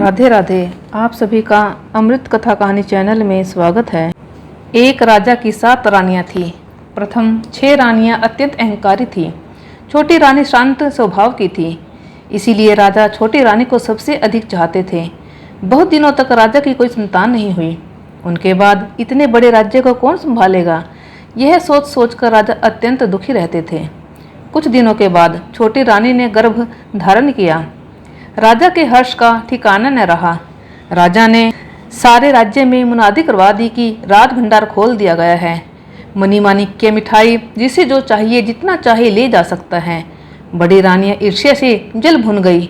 राधे राधे। आप सभी का अमृत कथा कहानी चैनल में स्वागत है। एक राजा की 7 रानियां थीं। प्रथम 6 रानियां अत्यंत अहंकारी थीं। छोटी रानी शांत स्वभाव की थी, इसीलिए राजा छोटी रानी को सबसे अधिक चाहते थे। बहुत दिनों तक राजा की कोई संतान नहीं हुई। उनके बाद इतने बड़े राज्य को कौन संभालेगा, यह सोच सोचकर राजा अत्यंत दुखी रहते थे। कुछ दिनों के बाद छोटी रानी ने गर्भ धारण किया। राजा के हर्ष का ठिकाना न रहा। राजा ने सारे राज्य में मुनादी करवा दी कि राज भंडार खोल दिया गया है। मनी माणिक्य मिठाई जिसे जो चाहिए जितना चाहे ले जा सकता है। बड़ी रानियां ईर्ष्या से जल भुन गई।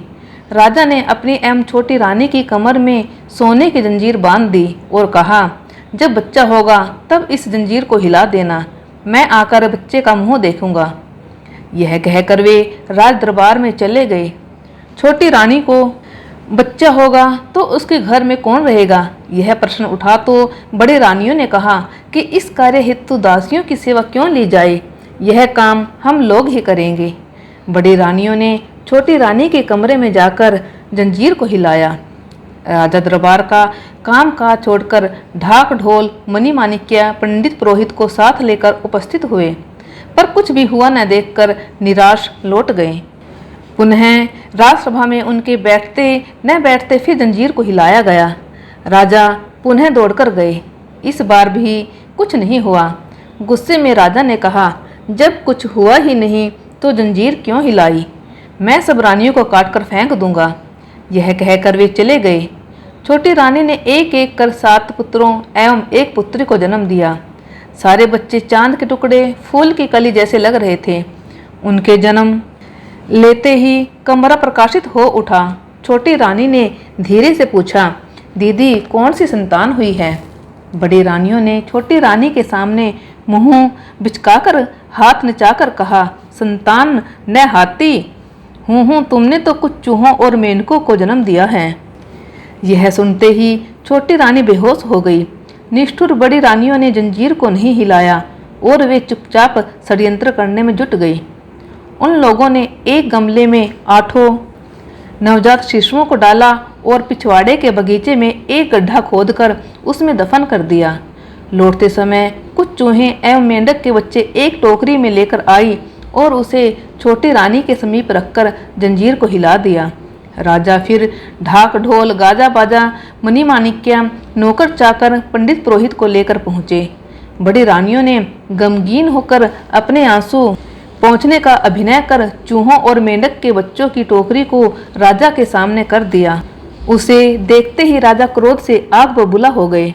राजा ने अपनी एवं छोटी रानी की कमर में सोने की जंजीर बांध दी और कहा, जब बच्चा होगा तब इस जंजीर को हिला देना, मैं आकर बच्चे का मुंह देखूंगा। यह कहकर वे राज दरबार में चले गए। छोटी रानी को बच्चा होगा तो उसके घर में कौन रहेगा, यह प्रश्न उठा तो बड़ी रानियों ने कहा कि इस कार्य हेतु दासियों की सेवा क्यों ली जाए, यह काम हम लोग ही करेंगे। बड़ी रानियों ने छोटी रानी के कमरे में जाकर जंजीर को हिलाया। राजा दरबार का काम काज छोड़कर ढाक ढोल मणि माणिक्य पंडित पुरोहित को साथ लेकर उपस्थित हुए, पर कुछ भी हुआ न देखकर निराश लौट गए। पुनः राजसभा में उनके बैठते न बैठते फिर जंजीर को हिलाया गया। राजा पुनः दौड़कर गए। इस बार भी कुछ नहीं हुआ। गुस्से में राजा ने कहा, जब कुछ हुआ ही नहीं तो जंजीर क्यों हिलाई, मैं सब रानियों को काटकर फेंक दूंगा। यह कहकर वे चले गए। छोटी रानी ने एक एक कर 7 पुत्रों एवं 1 पुत्री को जन्म दिया। सारे बच्चे चांद के टुकड़े फूल की कली जैसे लग रहे थे। उनके जन्म लेते ही कमरा प्रकाशित हो उठा। छोटी रानी ने धीरे से पूछा, दीदी कौन सी संतान हुई है। बड़ी रानियों ने छोटी रानी के सामने मुंह बिचकाकर हाथ नचाकर कहा, संतान न हाथी हूँ, तुमने तो कुछ चूहों और मेंढकों को जन्म दिया है। यह सुनते ही छोटी रानी बेहोश हो गई। निष्ठुर बड़ी रानियों ने जंजीर को नहीं हिलाया और वे चुपचाप षड्यंत्र करने में जुट गई। उन लोगों ने एक गमले में 8 नवजात शिशुओं को डाला और पिछवाड़े के बगीचे में एक गड्ढा खोदकर उसमें दफन कर दिया। लौटते समय कुछ चूहे एवं मेंढक के बच्चे एक टोकरी में लेकर आई और उसे छोटी रानी के समीप रखकर जंजीर को हिला दिया। राजा फिर ढाक ढोल गाजा बाजा मणि माणिक्य नौकर चाकर पंडित पुरोहित को लेकर पहुँचे। बड़ी रानियों ने गमगीन होकर अपने आंसू पहुंचने का अभिनय कर चूहों और मेंढक के बच्चों की टोकरी को राजा के सामने कर दिया। उसे देखते ही राजा क्रोध से आग बबूला हो गए।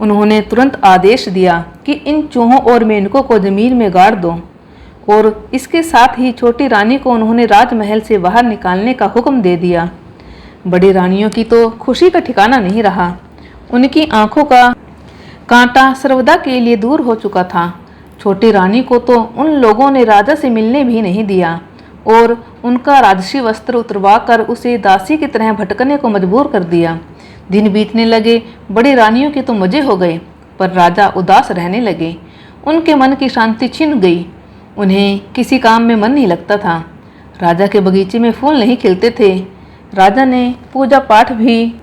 उन्होंने तुरंत आदेश दिया कि इन चूहों और मेंढकों को जमीन में गाड़ दो और इसके साथ ही छोटी रानी को उन्होंने राजमहल से बाहर निकालने का हुक्म दे दिया। बड़ी रानियों की तो खुशी का ठिकाना नहीं रहा। उनकी आंखों का कांटा सर्वदा के लिए दूर हो चुका था। छोटी रानी को तो उन लोगों ने राजा से मिलने भी नहीं दिया और उनका राजसी वस्त्र उतरवा कर उसे दासी की तरह भटकने को मजबूर कर दिया। दिन बीतने लगे। बड़ी रानियों के तो मजे हो गए, पर राजा उदास रहने लगे। उनके मन की शांति छिन गई। उन्हें किसी काम में मन नहीं लगता था। राजा के बगीचे में फूल नहीं खिलते थे। राजा ने पूजा पाठ भी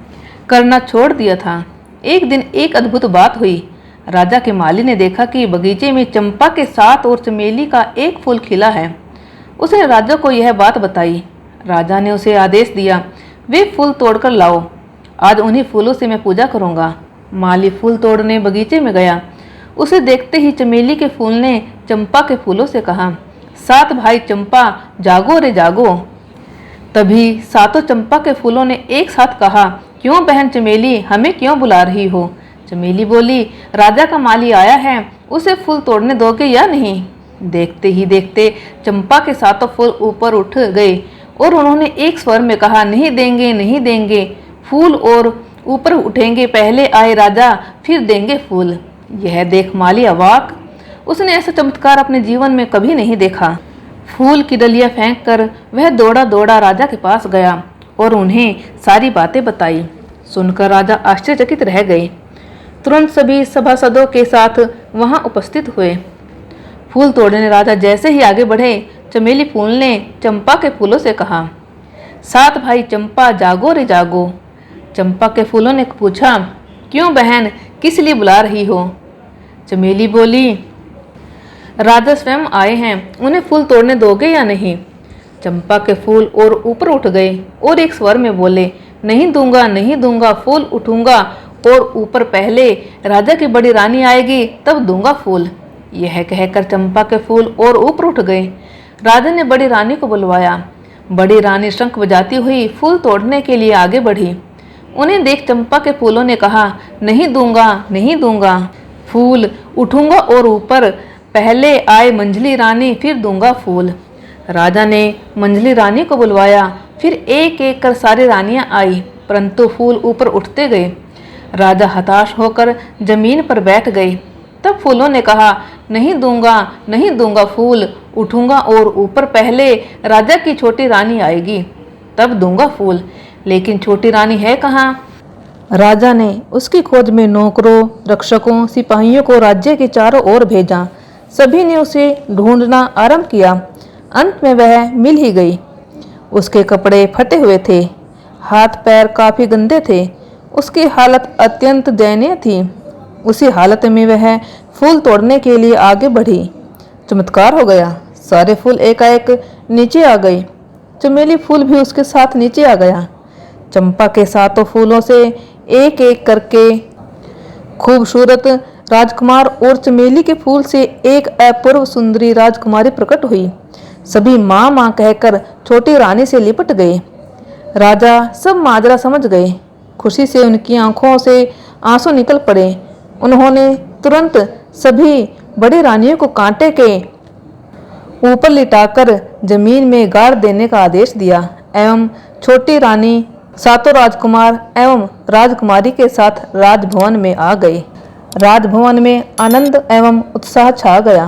करना छोड़ दिया था। एक दिन एक अद्भुत बात हुई। राजा के माली ने देखा कि बगीचे में चंपा के साथ और चमेली का एक फूल खिला है। उसने राजा को यह बात बताई। राजा ने उसे आदेश दिया, वे फूल तोड़कर लाओ, आज उन्हीं फूलों से मैं पूजा करूंगा। माली फूल तोड़ने बगीचे में गया। उसे देखते ही चमेली के फूल ने चंपा के फूलों से कहा, 7 भाई चंपा जागो रे जागो। तभी 7 चंपा के फूलों ने एक साथ कहा, क्यों बहन चमेली, हमें क्यों बुला रही हो। चमेली बोली, राजा का माली आया है, उसे फूल तोड़ने दोगे या नहीं। देखते ही देखते चंपा के 7 फूल ऊपर उठ गए और उन्होंने एक स्वर में कहा, नहीं देंगे नहीं देंगे, फूल और ऊपर उठेंगे, पहले आए राजा फिर देंगे फूल। यह देख माली अवाक। उसने ऐसा चमत्कार अपने जीवन में कभी नहीं देखा। फूल की डलियां फेंक कर वह दौड़ा दौड़ा राजा के पास गया और उन्हें सारी बातें बताई। सुनकर राजा आश्चर्यचकित रह गए। तुरंत सभी सभासदों के साथ वहां उपस्थित हुए। फूल तोड़ने राजा जैसे ही आगे बढ़े, चमेली फूल ने चंपा के फूलों से कहा, 7 भाई चंपा जागो रे जागो। चंपा के फूलों ने पूछा, क्यों बहन, किस लिए बुला रही हो? चमेली बोली, राजा स्वयं आए हैं, उन्हें फूल तोड़ने दोगे या नहीं? चंपा के फूल और ऊपर उठ गए और एक स्वर में बोले, नहीं दूंगा, नहीं दूंगा, फूल उठूंगा और ऊपर पहले राजा की बड़ी रानी आएगी तब दूंगा फूल। यह कहकर चंपा के फूल और ऊपर उठ गए। राजा ने बड़ी रानी को बुलवाया। बड़ी रानी शंख बजाती हुई फूल तोड़ने के लिए आगे बढ़ी। उन्हें देख चंपा के फूलों ने कहा, नहीं दूंगा, नहीं दूंगा, फूल उठूंगा और ऊपर पहले आए मंझली रानी फिर दूंगा फूल। राजा ने मंझली रानी को बुलवाया। फिर एक एक कर सारी रानियां आई, परंतु फूल ऊपर उठते गए। राजा हताश होकर जमीन पर बैठ गए। तब फूलों ने कहा, नहीं दूंगा, नहीं दूंगा, फूल उठूंगा और ऊपर पहले राजा की छोटी रानी आएगी तब दूंगा फूल। लेकिन छोटी रानी है कहाँ? राजा ने उसकी खोज में नौकरों, रक्षकों, सिपाहियों को राज्य के चारों ओर भेजा। सभी ने उसे ढूंढना आरंभ किया। अंत में वह मिल ही गई। उसके कपड़े फटे हुए थे, हाथ पैर काफी गंदे थे, उसकी हालत अत्यंत दयनीय थी। उसी हालत में वह फूल तोड़ने के लिए आगे बढ़ी। चमत्कार हो गया, सारे फूल एकाएक नीचे आ गए। चमेली फूल भी उसके साथ नीचे आ गया। चंपा के सातों फूलों से एक एक करके खूबसूरत राजकुमार और चमेली के फूल से एक अपूर्व सुंदरी राजकुमारी प्रकट हुई। सभी माँ माँ कहकर छोटी रानी से लिपट गए। राजा सब माजरा समझ गए। खुशी से उनकी आंखों से आंसू निकल पड़े। उन्होंने तुरंत सभी बड़ी रानियों को कांटे के ऊपर लिटाकर जमीन में गाड़ देने का आदेश दिया एवं छोटी रानी सातों राजकुमार एवं राजकुमारी के साथ राजभवन में आ गए। राजभवन में आनंद एवं उत्साह छा गया।